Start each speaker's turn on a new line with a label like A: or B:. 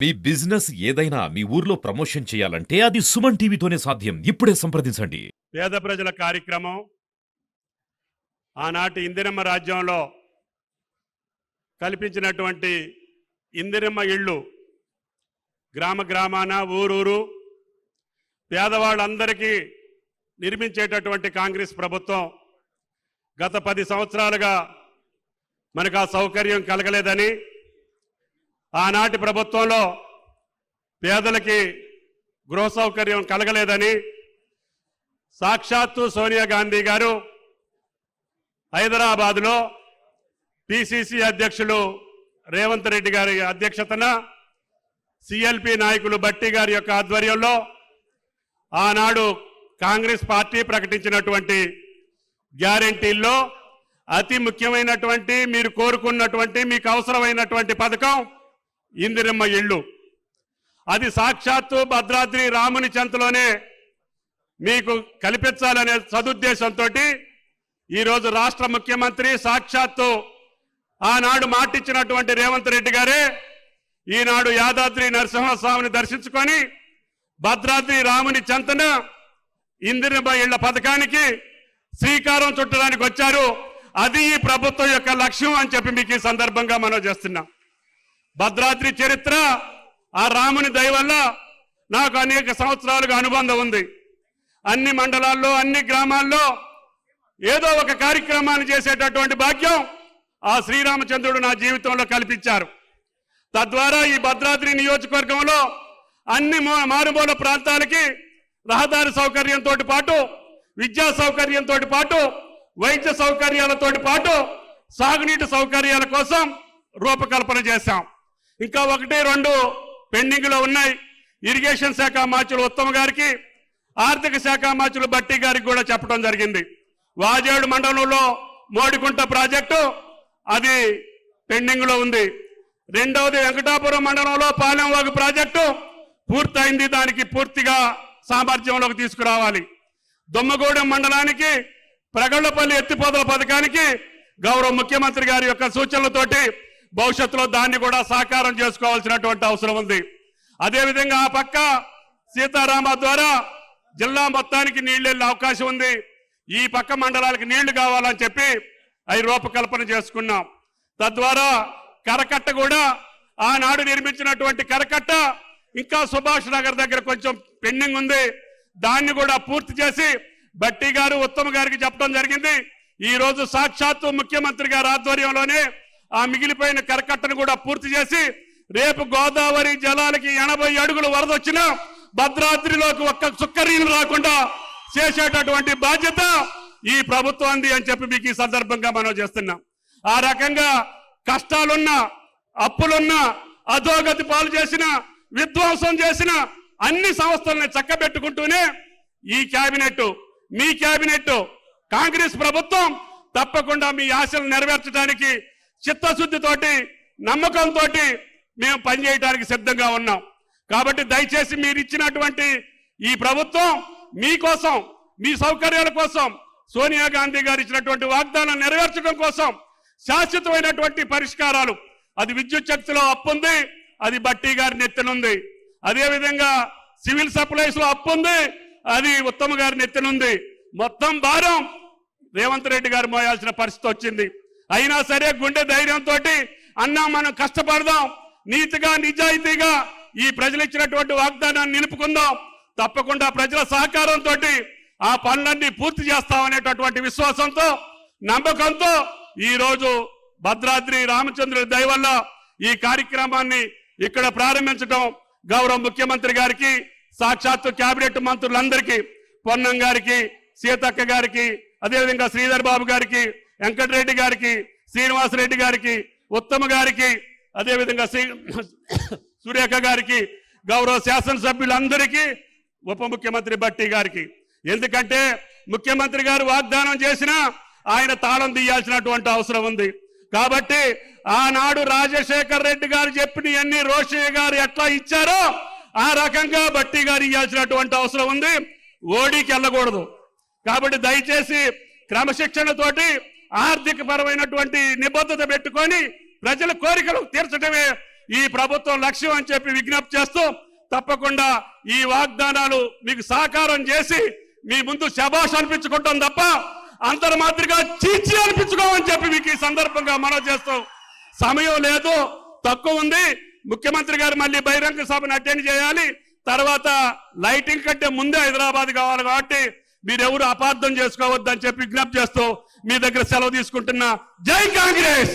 A: మీ business ఏదైనా మీ ఊర్లో promotion చేయాలంటే అది సుమన్ టీవీతోనే సాధ్యం. ఇప్పుడే సంప్రదించండి.
B: పేద ప్రజల కార్యక్రమం ఆనాటి ఇందిరమ్మ రాజ్యంలో కల్పించినటువంటి ఇందిరమ్మ ఇళ్ళు గ్రామ గ్రామాన ఊరూరు పేదవాళ్ళందరికీ నిర్మించేటటువంటి కాంగ్రెస్ ప్రభుత్వం గత 10 సంవత్సరాలుగా మనకు ఆ సౌకర్యం కలగలేదని, ఆనాటి ప్రభుత్వంలో పేదలకి గృహ సౌకర్యం కలగలేదని సాక్షాత్తు సోనియా గాంధీ గారు హైదరాబాద్లో పిసిసి అధ్యక్షులు రేవంత్ రెడ్డి గారి అధ్యక్షతన సిఎల్పి నాయకులు భట్టి గారి యొక్క ఆధ్వర్యంలో ఆనాడు కాంగ్రెస్ పార్టీ ప్రకటించినటువంటి గ్యారెంటీల్లో అతి ముఖ్యమైనటువంటి, మీరు కోరుకున్నటువంటి, మీకు అవసరమైనటువంటి పథకం ఇందిరమ్మ ఇళ్ళు. అది సాక్షాత్తు భద్రాద్రి రాముని చెంతలోనే మీకు కల్పించాలనే సదుద్దేశంతో ఈరోజు రాష్ట్ర ముఖ్యమంత్రి సాక్షాత్తు ఆనాడు మాటిచ్చినటువంటి రేవంత్ రెడ్డి గారే ఈనాడు యాదాద్రి నరసింహస్వామిని దర్శించుకొని భద్రాద్రి రాముని చెంతన ఇందిరమ్మ ఇళ్ల పథకానికి శ్రీకారం చుట్టడానికి వచ్చారు. అది ఈ ప్రభుత్వం యొక్క లక్ష్యం అని చెప్పి మీకు ఈ సందర్భంగా మనం చేస్తున్నాం. భద్రాద్రి చరిత్ర, ఆ రాముని దయ వల్ల నాకు అనేక సంవత్సరాలుగా అనుబంధం ఉంది. అన్ని మండలాల్లో, అన్ని గ్రామాల్లో ఏదో ఒక కార్యక్రమాన్ని చేసేటటువంటి భాగ్యం ఆ శ్రీరామచంద్రుడు నా జీవితంలో కల్పించారు. తద్వారా ఈ భద్రాద్రి నియోజకవర్గంలో అన్ని మారుమూల ప్రాంతాలకి రహదారి సౌకర్యంతో పాటు, విద్యా సౌకర్యంతో పాటు, వైద్య సౌకర్యాలతో పాటు సాగునీటి సౌకర్యాల కోసం రూపకల్పన చేశాం. ఇంకా 1-2 పెండింగ్ లో ఉన్నాయి. ఇరిగేషన్ శాఖ మార్చులు ఉత్తమ్ గారికి, ఆర్థిక శాఖ మార్చులు భట్టి గారికి కూడా చెప్పడం జరిగింది. వాజేడు మండలంలో మోడికుంట ప్రాజెక్టు అది పెండింగ్ లో ఉంది. రెండవది వెంకటాపురం మండలంలో పాలెంవాగు ప్రాజెక్టు పూర్తయింది. దానికి పూర్తిగా సామర్థ్యంలోకి తీసుకురావాలి. దొమ్మగూడెం మండలానికి ప్రగళ్లపల్లి ఎత్తిపోతల పథకానికి గౌరవ ముఖ్యమంత్రి గారి యొక్క సూచనలతోటి భవిష్యత్తులో దాన్ని కూడా సాకారం చేసుకోవాల్సినటువంటి అవసరం ఉంది. అదేవిధంగా ఆ పక్క సీతారామ ద్వారా జిల్లా మొత్తానికి నీళ్లు వెళ్ళే అవకాశం ఉంది. ఈ పక్క మండలాలకు నీళ్లు కావాలని చెప్పి అవి రూపకల్పన చేసుకున్నాం. తద్వారా కరకట్ట కూడా ఆనాడు నిర్మించినటువంటి కరకట్ట ఇంకా సుభాష్ నగర్ దగ్గర కొంచెం పెండింగ్ ఉంది. దాన్ని కూడా పూర్తి చేసి భట్టి గారు, ఉత్తమ్ గారికి చెప్పడం జరిగింది. ఈ రోజు సాక్షాత్తు ముఖ్యమంత్రి గారి ఆధ్వర్యంలోనే ఆ మిగిలిపోయిన కరకట్టను కూడా పూర్తి చేసి రేపు గోదావరి జలాలకి 80 అడుగులు వరద వచ్చినా భద్రాద్రిలోకి ఒక్క చుక్కరీలు రాకుండా చేసేటటువంటి బాధ్యత ఈ ప్రభుత్వాన్ని అని చెప్పి మీకు ఈ సందర్భంగా మనం చేస్తున్నాం. ఆ రకంగా కష్టాలున్నా, అప్పులున్నా, అధోగతి పాలు చేసిన, విధ్వంసం చేసిన అన్ని సంస్థలను చక్కబెట్టుకుంటూనే ఈ క్యాబినెట్, మీ క్యాబినెట్, కాంగ్రెస్ ప్రభుత్వం తప్పకుండా మీ ఆశలు నెరవేర్చడానికి చిత్తశుద్ధితోటి, నమ్మకంతో మేము పనిచేయడానికి సిద్ధంగా ఉన్నాం. కాబట్టి దయచేసి మీరు ఇచ్చినటువంటి ఈ ప్రభుత్వం మీకోసం, మీ సౌకర్యాల కోసం, సోనియా గాంధీ గారు ఇచ్చినటువంటి వాగ్దానం నెరవేర్చడం కోసం శాశ్వతమైనటువంటి పరిష్కారాలు, అది విద్యుత్ శక్తిలో అప్పు ఉంది, అది భట్టి గారి నెత్తనుంది. అదేవిధంగా సివిల్ సప్లైస్ లో అప్పు ఉంది, అది ఉత్తమ్ గారి నెత్తనుంది. మొత్తం భారం రేవంత్ రెడ్డి గారు మోయాల్సిన పరిస్థితి వచ్చింది. అయినా సరే గుండె ధైర్యంతో అన్నా మనం కష్టపడదాం, నీతిగా నిజాయితీగా ఈ ప్రజలు ఇచ్చినటువంటి వాగ్దానాన్ని నిలుపుకుందాం, తప్పకుండా ప్రజల సహకారంతో ఆ పనులన్నీ పూర్తి చేస్తామనేటటువంటి విశ్వాసంతో, నమ్మకంతో ఈ రోజు భద్రాద్రి రామచంద్రుడి దయ వల్ల ఈ కార్యక్రమాన్ని ఇక్కడ ప్రారంభించడం గౌరవ ముఖ్యమంత్రి గారికి, సాక్షాత్తు కేబినెట్ మంత్రులందరికీ, పొన్నం గారికి, సీతక్క గారికి, అదేవిధంగా శ్రీధర్ బాబు గారికి, వెంకటరెడ్డి గారికి, శ్రీనివాసరెడ్డి గారికి, ఉత్తమ్ గారికి, అదేవిధంగా సురేఖ గారికి, గౌరవ శాసనసభ్యులందరికీ, ఉప ముఖ్యమంత్రి భట్టి గారికి. ఎందుకంటే ముఖ్యమంత్రి గారు వాగ్దానం చేసినా ఆయన తాళం తీయాల్సినటువంటి అవసరం ఉంది. కాబట్టి ఆనాడు రాజశేఖర్ రెడ్డి గారు చెప్పినవన్నీ రోషయ్య గారు ఎట్లా ఇచ్చారో ఆ రకంగా భట్టి గారు ఇవ్వాల్సినటువంటి అవసరం ఉంది. ఓడికి వెళ్ళకూడదు. కాబట్టి దయచేసి క్రమశిక్షణతోటి ఆర్థిక పరమైనటువంటి నిబద్ధత పెట్టుకొని ప్రజల కోరికలు తీర్చడమే ఈ ప్రభుత్వం లక్ష్యం అని చెప్పి విజ్ఞప్తి చేస్తూ తప్పకుండా ఈ వాగ్దానాలు మీకు సాకారం చేసి మీ ముందు శభాష్ అనిపించుకుంటాం తప్ప అందరి మాదిరిగా చీచి అనిపించుకోమని చెప్పి మీకు ఈ సందర్భంగా మనం చేస్తాం. సమయం లేదు, తక్కువ ఉంది. ముఖ్యమంత్రి గారు మళ్ళీ బహిరంగ సభను అటెండ్ చేయాలి. తర్వాత లైటింగ్ కంటే ముందే హైదరాబాద్ కావాలి కాబట్టి మీరెవరు అపార్థం చేసుకోవద్దని చెప్పి విజ్ఞప్తి చేస్తూ మీ దగ్గర సెలవు తీసుకుంటున్నా. జై కాంగ్రెస్.